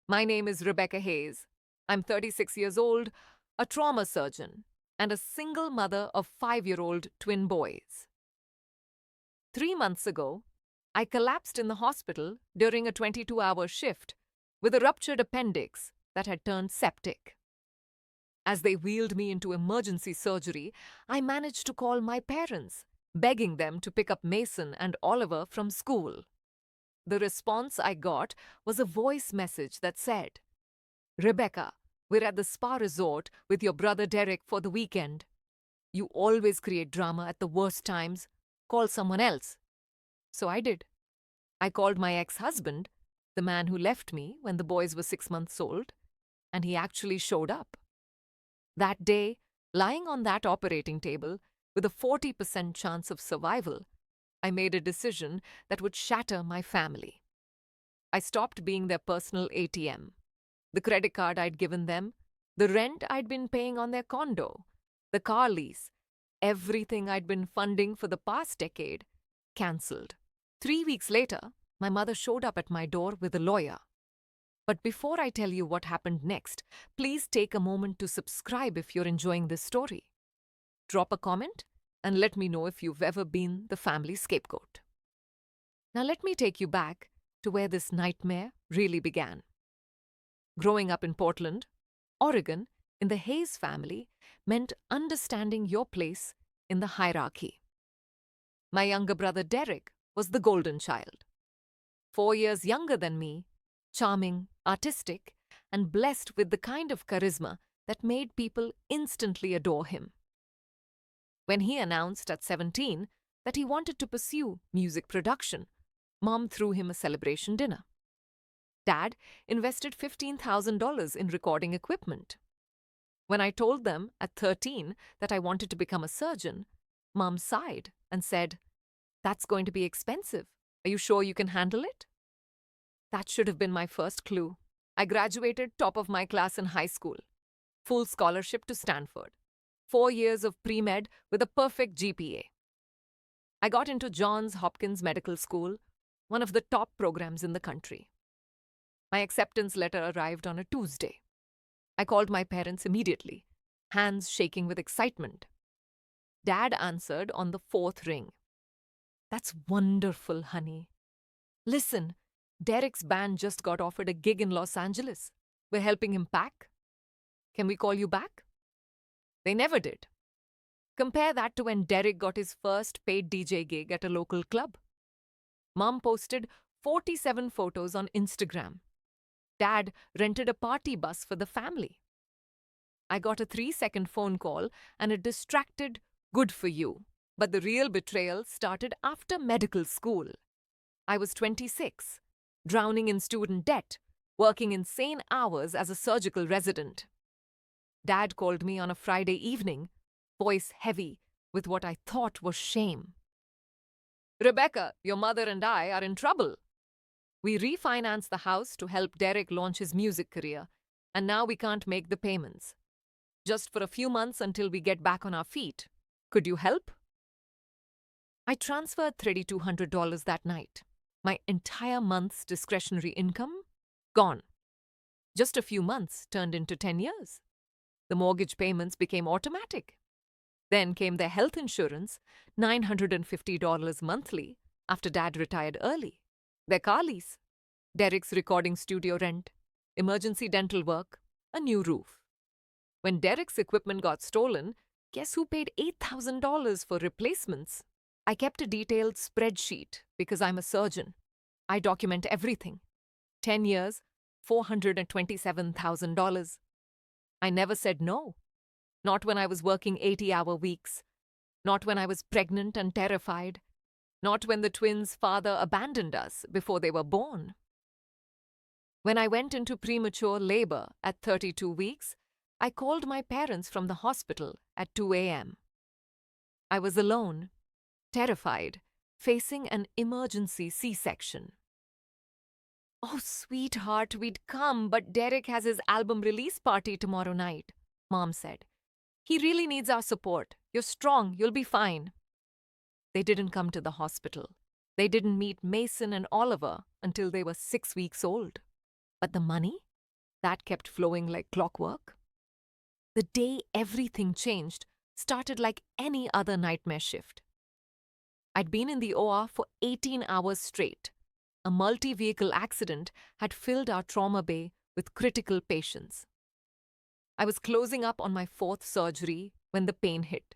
My name is Rebecca Hayes. I'm 36 years old, a trauma surgeon, and a single mother of 5-year-old twin boys. 3 months ago, I collapsed in the hospital during a 22-hour shift with a ruptured appendix that had turned septic. As they wheeled me into emergency surgery, I managed to call my parents, begging them to pick up Mason and Oliver from school. The response I got was a voice message that said, "Rebecca, we're at the spa resort with your brother Derek for the weekend. You always create drama at the worst times. Call someone else." So I did. I called my ex-husband, the man who left me when the boys were 6 months old, and he actually showed up. That day, lying on that operating table with a 40% chance of survival, I made a decision that would shatter my family. I stopped being their personal ATM. The credit card I'd given them, the rent I'd been paying on their condo, the car lease, everything I'd been funding for the past decade, cancelled. 3 weeks later, my mother showed up at my door with a lawyer. But before I tell you what happened next, please take a moment to subscribe if you're enjoying this story. Drop a comment and let me know if you've ever been the family scapegoat. Now let me take you back to where this nightmare really began. Growing up in Portland, Oregon, in the Hayes family meant understanding your place in the hierarchy. My younger brother Derek was the golden child. 4 years younger than me, charming, artistic, and blessed with the kind of charisma that made people instantly adore him. When he announced at 17 that he wanted to pursue music production, Mom threw him a celebration dinner. Dad invested $15,000 in recording equipment. When I told them at 13 that I wanted to become a surgeon, Mom sighed and said, "That's going to be expensive. Are you sure you can handle it?" That should have been my first clue. I graduated top of my class in high school. Full scholarship to Stanford. 4 years of pre-med with a perfect GPA. I got into Johns Hopkins Medical School, one of the top programs in the country. My acceptance letter arrived on a Tuesday. I called my parents immediately, hands shaking with excitement. Dad answered on the fourth ring. "That's wonderful, honey. Listen, Derek's band just got offered a gig in Los Angeles. We're helping him pack. Can we call you back?" They never did. Compare that to when Derek got his first paid DJ gig at a local club. Mom posted 47 photos on Instagram. Dad rented a party bus for the family. I got a 3-second phone call and a distracted "good for you." But the real betrayal started after medical school. I was 26, drowning in student debt, working insane hours as a surgical resident. Dad called me on a Friday evening, voice heavy with what I thought was shame. "Rebecca, your mother and I are in trouble. We refinanced the house to help Derek launch his music career, and now we can't make the payments. Just for a few months until we get back on our feet. Could you help?" I transferred $3,200 that night. My entire month's discretionary income? Gone. Just a few months turned into 10 years. The mortgage payments became automatic. Then came their health insurance, $950 monthly after Dad retired early. Their car lease, Derek's recording studio rent, emergency dental work, a new roof. When Derek's equipment got stolen, guess who paid $8,000 for replacements? I kept a detailed spreadsheet because I'm a surgeon. I document everything. 10 years, $427,000. I never said no. Not when I was working 80-hour weeks. Not when I was pregnant and terrified. Not when the twins' father abandoned us before they were born. When I went into premature labor at 32 weeks, I called my parents from the hospital at 2 a.m. I was alone, terrified, facing an emergency C-section. "Oh, sweetheart, we'd come, but Derek has his album release party tomorrow night," Mom said. "He really needs our support. You're strong. You'll be fine." They didn't come to the hospital. They didn't meet Mason and Oliver until they were 6 weeks old. But the money? That kept flowing like clockwork. The day everything changed started like any other nightmare shift. I'd been in the OR for 18 hours straight. A multi-vehicle accident had filled our trauma bay with critical patients. I was closing up on my fourth surgery when the pain hit.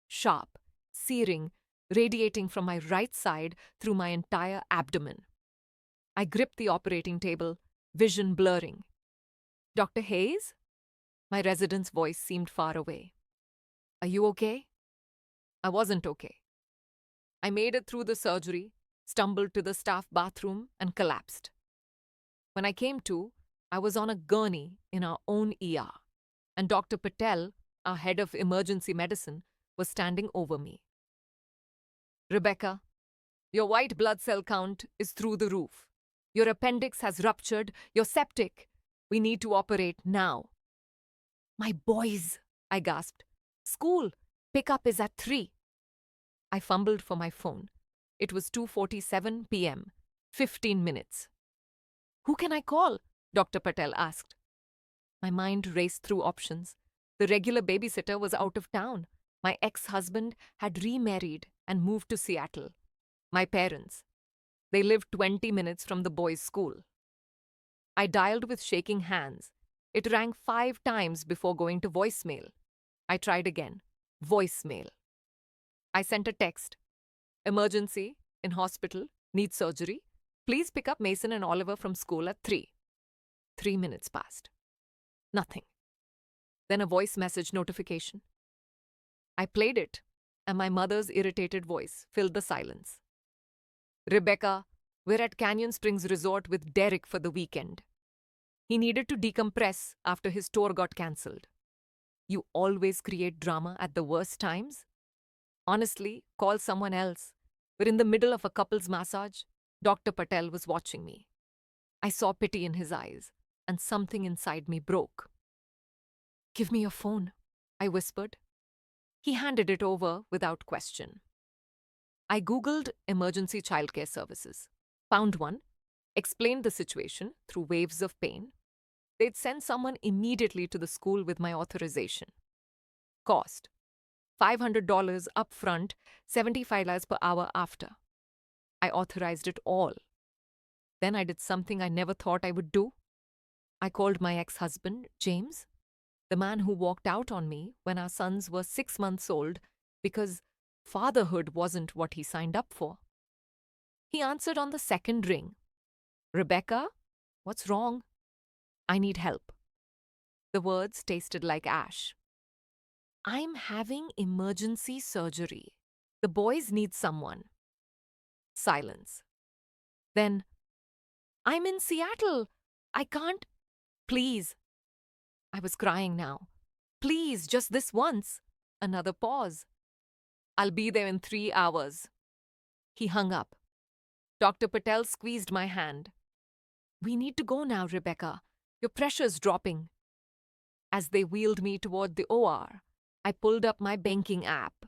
Sharp, searing, radiating from my right side through my entire abdomen. I gripped the operating table, vision blurring. "Dr. Hayes?" My resident's voice seemed far away. "Are you okay?" I wasn't okay. I made it through the surgery, stumbled to the staff bathroom, and collapsed. When I came to, I was on a gurney in our own ER, and Dr. Patel, our head of emergency medicine, was standing over me. "Rebecca, your white blood cell count is through the roof. Your appendix has ruptured. You're septic. We need to operate now." "My boys," I gasped. "School. Pickup is at 3. I fumbled for my phone. It was 2:47 p.m. 15 minutes. "Who can I call?" Dr. Patel asked. My mind raced through options. The regular babysitter was out of town. My ex-husband had remarried and moved to Seattle. My parents. They lived 20 minutes from the boys' school. I dialed with shaking hands. It rang 5 times before going to voicemail. I tried again. Voicemail. I sent a text. "Emergency, in hospital, need surgery. Please pick up Mason and Oliver from school at 3. 3 minutes passed. Nothing. Then a voice message notification. I played it, and my mother's irritated voice filled the silence. "Rebecca, we're at Canyon Springs Resort with Derek for the weekend. He needed to decompress after his tour got cancelled. You always create drama at the worst times? Honestly, call someone else. We're in the middle of a couple's massage." Dr. Patel was watching me. I saw pity in his eyes, and something inside me broke. "Give me your phone," I whispered. He handed it over without question. I Googled emergency childcare services, found one, explained the situation through waves of pain. They'd send someone immediately to the school with my authorization. Cost: $500 upfront, $75 per hour after. I authorized it all. Then I did something I never thought I would do. I called my ex-husband, James, the man who walked out on me when our sons were 6 months old because fatherhood wasn't what he signed up for. He answered on the second ring. "Rebecca, what's wrong?" "I need help." The words tasted like ash. "I'm having emergency surgery. The boys need someone." Silence. Then, "I'm in Seattle. I can't. Please." I was crying now. "Please, just this once." Another pause. "I'll be there in 3 hours. He hung up. Dr. Patel squeezed my hand. "We need to go now, Rebecca. Your pressure's dropping." As they wheeled me toward the OR, I pulled up my banking app.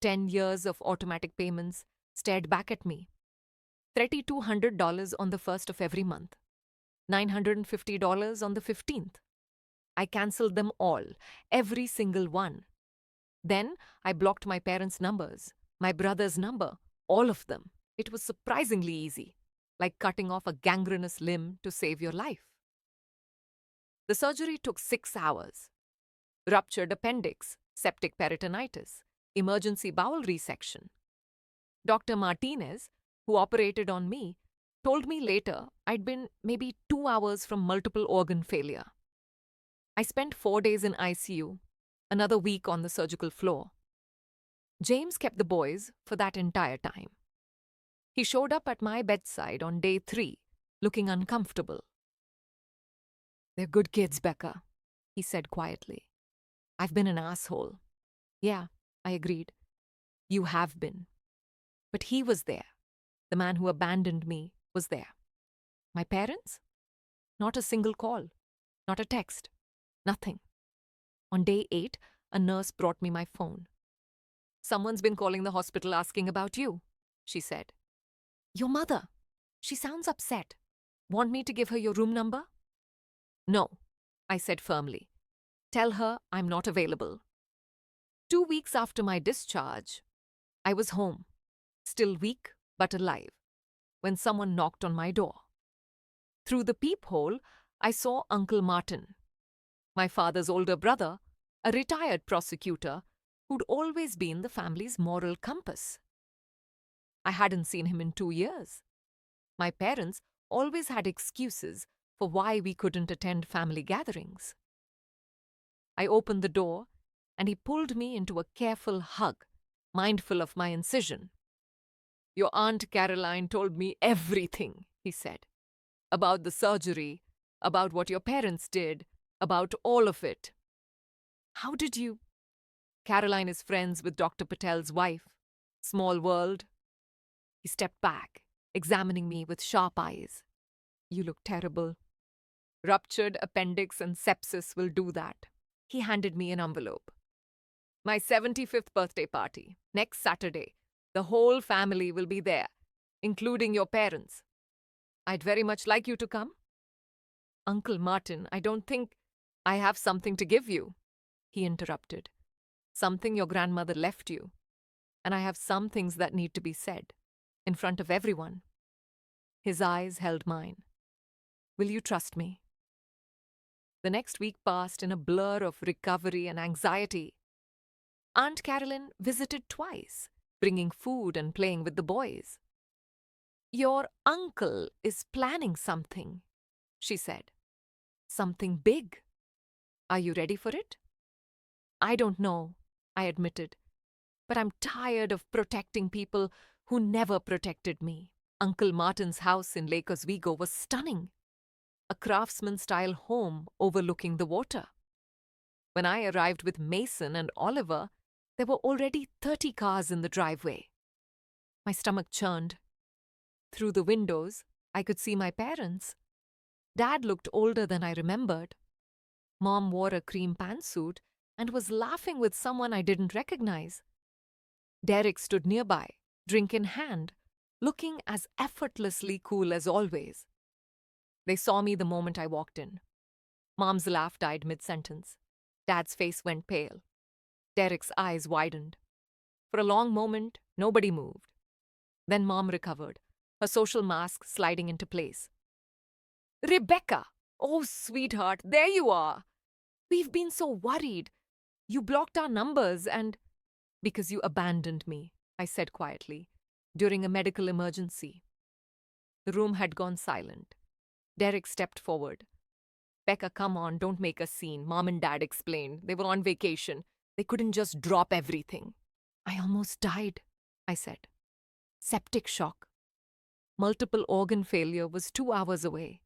10 years of automatic payments stared back at me. $3,200 on the 1st of every month. $950 on the 15th. I cancelled them all, every single one. Then I blocked my parents' numbers, my brother's number, all of them. It was surprisingly easy, like cutting off a gangrenous limb to save your life. The surgery took 6 hours. Ruptured appendix, septic peritonitis, emergency bowel resection. Dr. Martinez, who operated on me, told me later I'd been maybe 2 hours from multiple organ failure. I spent 4 days in ICU, another week on the surgical floor. James kept the boys for that entire time. He showed up at my bedside on day 3, looking uncomfortable. "They're good kids, Becca," he said quietly. "I've been an asshole." "Yeah," I agreed. "You have been." But he was there. The man who abandoned me was there. My parents? Not a single call. Not a text. Nothing. On day 8, a nurse brought me my phone. "Someone's been calling the hospital asking about you," she said. "Your mother. She sounds upset. Want me to give her your room number?" No, I said firmly. Tell her I'm not available. 2 weeks after my discharge, I was home, still weak but alive, when someone knocked on my door. Through the peephole, I saw Uncle Martin, my father's older brother, a retired prosecutor who'd always been the family's moral compass. I hadn't seen him in 2 years. My parents always had excuses for why we couldn't attend family gatherings. I opened the door, and he pulled me into a careful hug, mindful of my incision. Your Aunt Caroline told me everything, he said. About the surgery, about what your parents did, about all of it. How did you? Caroline is friends with Dr. Patel's wife. Small world. He stepped back, examining me with sharp eyes. You look terrible. Ruptured appendix and sepsis will do that. He handed me an envelope. My 75th birthday party, next Saturday. The whole family will be there, including your parents. I'd very much like you to come. Uncle Martin, I don't think I have something to give you, he interrupted. Something your grandmother left you. And I have some things that need to be said, in front of everyone. His eyes held mine. Will you trust me? The next week passed in a blur of recovery and anxiety. Aunt Carolyn visited twice, bringing food and playing with the boys. Your uncle is planning something, she said. Something big. Are you ready for it? I don't know, I admitted, but I'm tired of protecting people who never protected me. Uncle Martin's house in Lake Oswego was stunning. A craftsman-style home overlooking the water. When I arrived with Mason and Oliver, there were already 30 cars in the driveway. My stomach churned. Through the windows, I could see my parents. Dad looked older than I remembered. Mom wore a cream pantsuit and was laughing with someone I didn't recognize. Derek stood nearby, drink in hand, looking as effortlessly cool as always. They saw me the moment I walked in. Mom's laugh died mid-sentence. Dad's face went pale. Derek's eyes widened. For a long moment, nobody moved. Then Mom recovered, her social mask sliding into place. Rebecca! Oh, sweetheart, there you are! We've been so worried. You blocked our numbers and... Because you abandoned me, I said quietly, during a medical emergency. The room had gone silent. Derek stepped forward. Becca, come on, don't make a scene, Mom and Dad explained. They were on vacation. They couldn't just drop everything. I almost died, I said. Septic shock. Multiple organ failure was 2 hours away.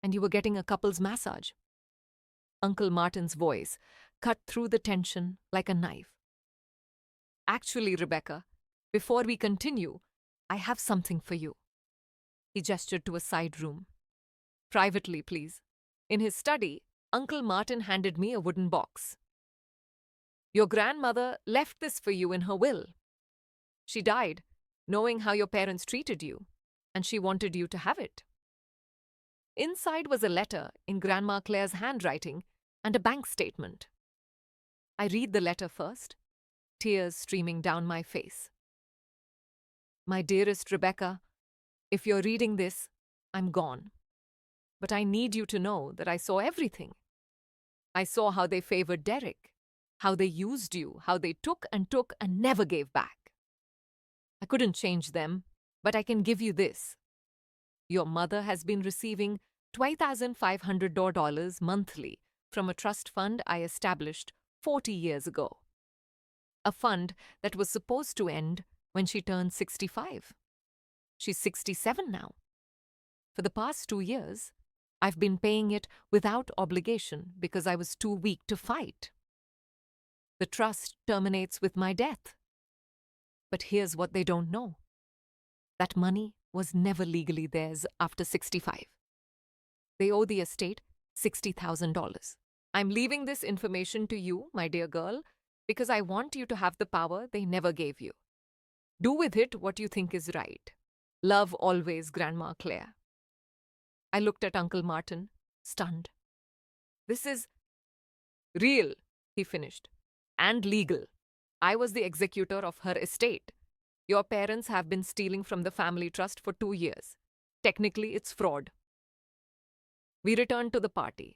And you were getting a couple's massage. Uncle Martin's voice cut through the tension like a knife. Actually, Rebecca, before we continue, I have something for you. He gestured to a side room. Privately, please. In his study, Uncle Martin handed me a wooden box. Your grandmother left this for you in her will. She died, knowing how your parents treated you, and she wanted you to have it. Inside was a letter in Grandma Claire's handwriting and a bank statement. I read the letter first, tears streaming down my face. My dearest Rebecca, if you're reading this, I'm gone. But I need you to know that I saw everything. I saw how they favored Derek, how they used you, how they took and never gave back. I couldn't change them, but I can give you this. Your mother has been receiving $2,500 monthly from a trust fund I established 40 years ago. A fund that was supposed to end when she turned 65. She's 67 now. For the past 2 years, I've been paying it without obligation because I was too weak to fight. The trust terminates with my death. But here's what they don't know. That money was never legally theirs after 65. They owe the estate $60,000. I'm leaving this information to you, my dear girl, because I want you to have the power they never gave you. Do with it what you think is right. Love always, Grandma Claire. I looked at Uncle Martin, stunned. This is real, he finished. And legal. I was the executor of her estate. Your parents have been stealing from the family trust for 2 years. Technically, it's fraud. We returned to the party.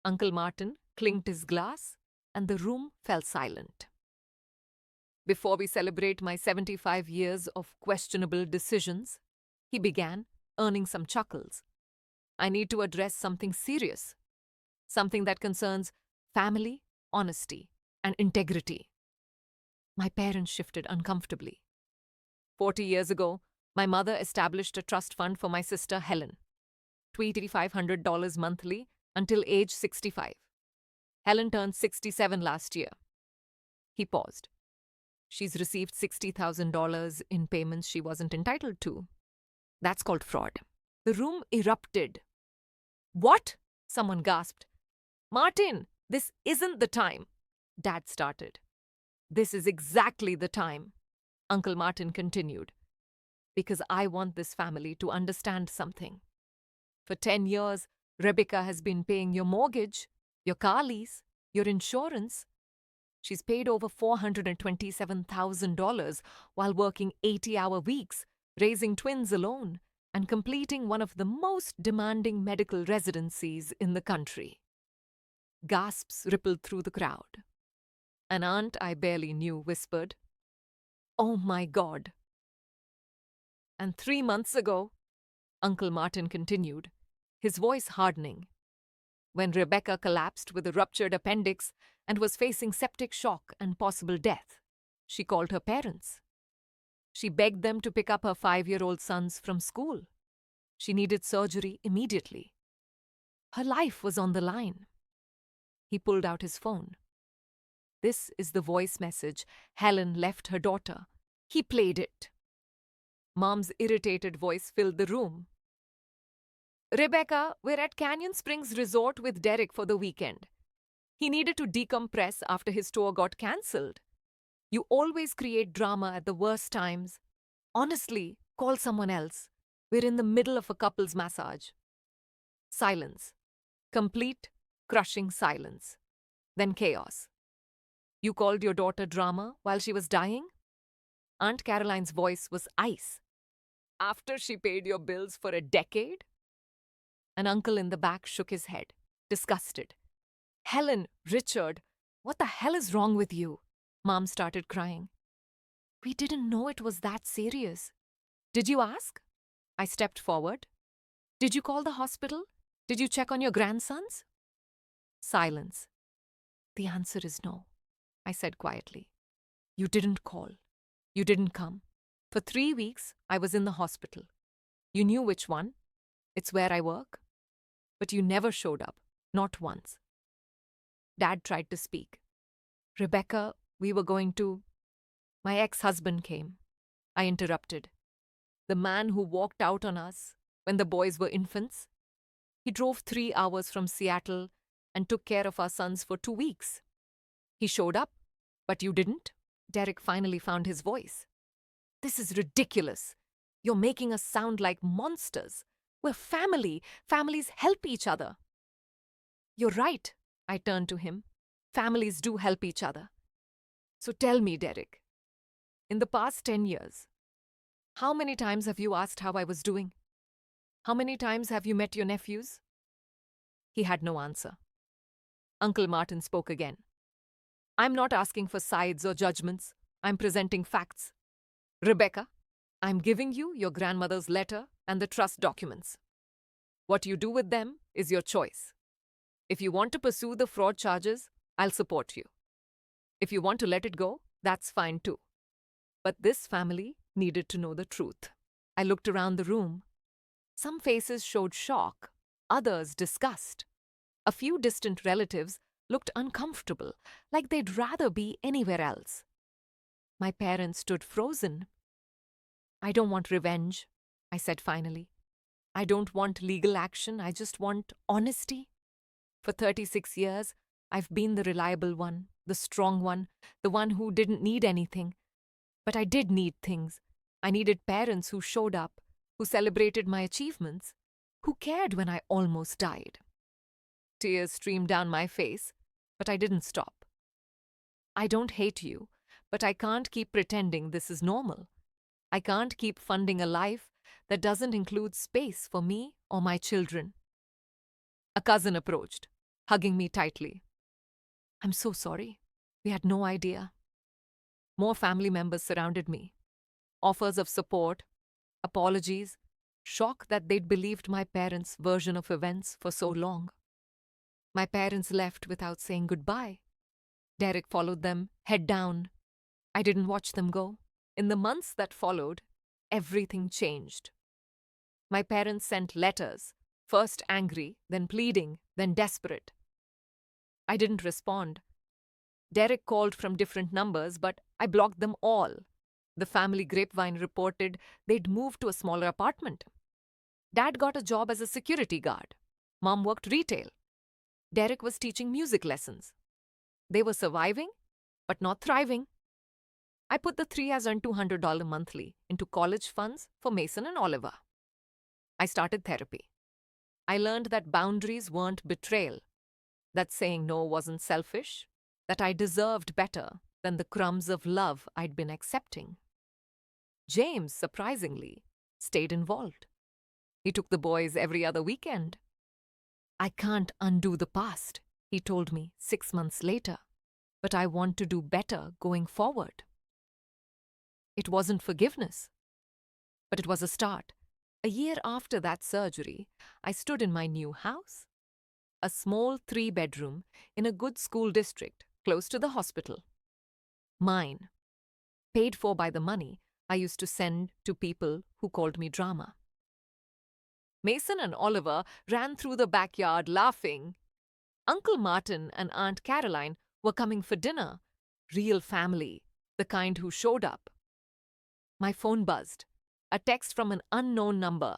Uncle Martin clinked his glass, and the room fell silent. Before we celebrate my 75 years of questionable decisions, he began, earning some chuckles. I need to address something serious, something that concerns family, honesty, and integrity. My parents shifted uncomfortably. 40 years ago, my mother established a trust fund for my sister Helen. $2,500 monthly until age 65. Helen turned 67 last year. He paused. She's received $60,000 in payments she wasn't entitled to. That's called fraud. The room erupted. What? Someone gasped. Martin, this isn't the time. Dad started. This is exactly the time, Uncle Martin continued, because I want this family to understand something. For 10 years, Rebecca has been paying your mortgage, your car lease, your insurance. She's paid over $427,000 while working 80-hour weeks, raising twins alone, and completing one of the most demanding medical residencies in the country. Gasps rippled through the crowd. An aunt I barely knew whispered, "Oh my God." And 3 months ago, Uncle Martin continued, his voice hardening, when Rebecca collapsed with a ruptured appendix and was facing septic shock and possible death, she called her parents. She begged them to pick up her 5-year-old sons from school. She needed surgery immediately. Her life was on the line. He pulled out his phone. This is the voice message Helen left her daughter. He played it. Mom's irritated voice filled the room. "Rebecca, we're at Canyon Springs Resort with Derek for the weekend. He needed to decompress after his tour got cancelled. You always create drama at the worst times. Honestly, call someone else. We're in the middle of a couple's massage." Silence. Complete, crushing silence. Then chaos. "You called your daughter drama while she was dying?" Aunt Caroline's voice was ice. "After she paid your bills for a decade?" An uncle in the back shook his head, disgusted. "Helen, Richard, what the hell is wrong with you?" Mom started crying. "We didn't know it was that serious." "Did you ask?" I stepped forward. "Did you call the hospital? Did you check on your grandsons?" Silence. "The answer is no," I said quietly. "You didn't call. You didn't come. For 3 weeks, I was in the hospital. You knew which one. It's where I work. But you never showed up. Not once." Dad tried to speak. "Rebecca, we were going to—" My ex-husband came. I interrupted. "The man who walked out on us when the boys were infants. He drove 3 hours from Seattle and took care of our sons for 2 weeks. He showed up, but you didn't." Derek finally found his voice. "This is ridiculous. You're making us sound like monsters. We're family. Families help each other." "You're right," I turned to him. "Families do help each other. So tell me, Derek, in the past 10 years, how many times have you asked how I was doing? How many times have you met your nephews?" He had no answer. Uncle Martin spoke again. "I'm not asking for sides or judgments. I'm presenting facts. Rebecca, I'm giving you your grandmother's letter and the trust documents. What you do with them is your choice. If you want to pursue the fraud charges, I'll support you. If you want to let it go, that's fine too. But this family needed to know the truth." I looked around the room. Some faces showed shock, others disgust. A few distant relatives looked uncomfortable, like they'd rather be anywhere else. My parents stood frozen. "I don't want revenge," I said finally. "I don't want legal action. I just want honesty. For 36 years, I've been the reliable one, the strong one, the one who didn't need anything. But I did need things. I needed parents who showed up, who celebrated my achievements, who cared when I almost died. Tears streamed down my face, but I didn't stop. I don't hate you, but I can't keep pretending this is normal. I can't keep funding a life that doesn't include space for me or my children. A cousin approached, hugging me tightly. I'm so sorry. We had no idea. More family members surrounded me. Offers of support, apologies, shock that they'd believed my parents' version of events for so long. My parents left without saying goodbye. Derek followed them, head down. I didn't watch them go. In the months that followed, everything changed. My parents sent letters, first angry, then pleading, then desperate. I didn't respond. Derek called from different numbers, but I blocked them all. The family grapevine reported they'd moved to a smaller apartment. Dad got a job as a security guard. Mom worked retail. Derek was teaching music lessons. They were surviving, but not thriving. I put the three as earned $200 monthly into college funds for Mason and Oliver. I started therapy. I learned that boundaries weren't betrayal, that saying no wasn't selfish, that I deserved better than the crumbs of love I'd been accepting. James, surprisingly, stayed involved. He took the boys every other weekend. I can't undo the past, he told me 6 months later, but I want to do better going forward. It wasn't forgiveness, but it was a start. A year after that surgery, I stood in my new house, a small 3-bedroom in a good school district close to the hospital. Mine, paid for by the money I used to send to people who called me drama. Mason and Oliver ran through the backyard laughing. Uncle Martin and Aunt Caroline were coming for dinner. Real family, the kind who showed up. My phone buzzed. A text from an unknown number.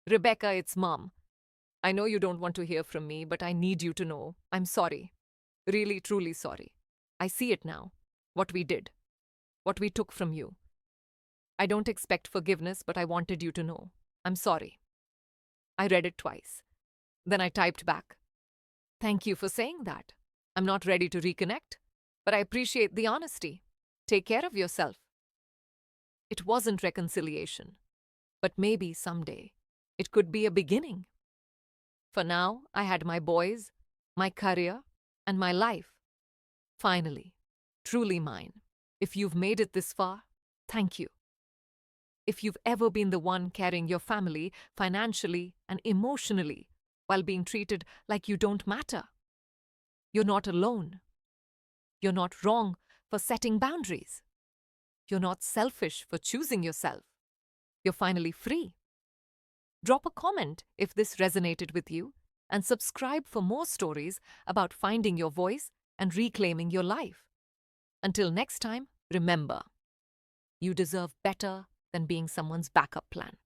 Rebecca, it's Mom. I know you don't want to hear from me, but I need you to know. I'm sorry. Really, truly sorry. I see it now. What we did. What we took from you. I don't expect forgiveness, but I wanted you to know. I'm sorry. I read it twice. Then I typed back. Thank you for saying that. I'm not ready to reconnect, but I appreciate the honesty. Take care of yourself. It wasn't reconciliation, but maybe someday it could be a beginning. For now, I had my boys, my career, and my life. Finally, truly mine. If you've made it this far, thank you. If you've ever been the one carrying your family financially and emotionally while being treated like you don't matter, you're not alone. You're not wrong for setting boundaries. You're not selfish for choosing yourself. You're finally free. Drop a comment if this resonated with you and subscribe for more stories about finding your voice and reclaiming your life. Until next time, remember, you deserve better than being someone's backup plan.